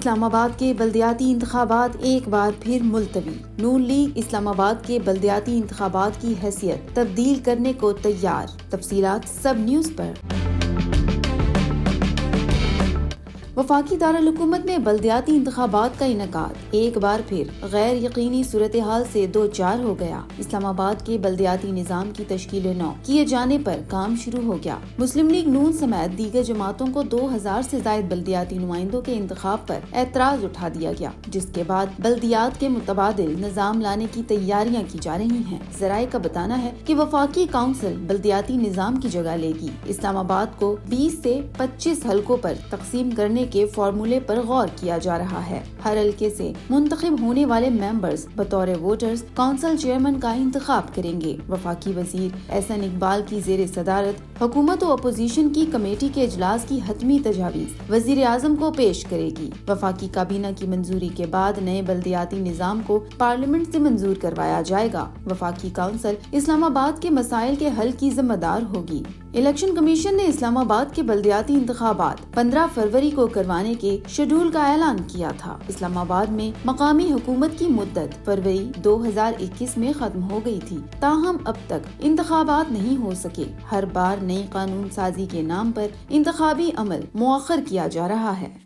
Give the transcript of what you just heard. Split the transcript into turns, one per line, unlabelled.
اسلام آباد کے بلدیاتی انتخابات ایک بار پھر ملتوی۔ نون لیگ اسلام آباد کے بلدیاتی انتخابات کی حیثیت تبدیل کرنے کو تیار۔ تفصیلات سب نیوز پر۔ وفاقی دارالحکومت میں بلدیاتی انتخابات کا انعقاد ایک بار پھر غیر یقینی صورتحال سے دوچار ہو گیا۔ اسلام آباد کے بلدیاتی نظام کی تشکیل نو کیے جانے پر کام شروع ہو گیا۔ مسلم لیگ نون سمیت دیگر جماعتوں کو 2000 سے زائد بلدیاتی نمائندوں کے انتخاب پر اعتراض اٹھا دیا گیا، جس کے بعد بلدیات کے متبادل نظام لانے کی تیاریاں کی جا رہی ہیں۔ ذرائع کا بتانا ہے کہ وفاقی کونسل بلدیاتی نظام کی جگہ لے گی۔ اسلام آباد کو 20 سے 25 حلقوں پر تقسیم کرنے کے فارمولے پر غور کیا جا رہا ہے۔ ہر حلقے سے منتخب ہونے والے ممبرز بطور ووٹرز کونسل چیئرمین کا انتخاب کریں گے۔ وفاقی وزیر احسن اقبال کی زیر صدارت حکومت و اپوزیشن کی کمیٹی کے اجلاس کی حتمی تجاویز وزیر اعظم کو پیش کرے گی۔ وفاقی کابینہ کی منظوری کے بعد نئے بلدیاتی نظام کو پارلیمنٹ سے منظور کروایا جائے گا۔ وفاقی کونسل اسلام آباد کے مسائل کے حل کی ذمہ دار ہوگی۔ الیکشن کمیشن نے اسلام آباد کے بلدیاتی انتخابات 15 فروری کو کروانے کے شیڈول کا اعلان کیا تھا۔ اسلام آباد میں مقامی حکومت کی مدت فروری 2021 میں ختم ہو گئی تھی، تاہم اب تک انتخابات نہیں ہو سکے۔ ہر بار نئی قانون سازی کے نام پر انتخابی عمل مؤخر کیا جا رہا ہے۔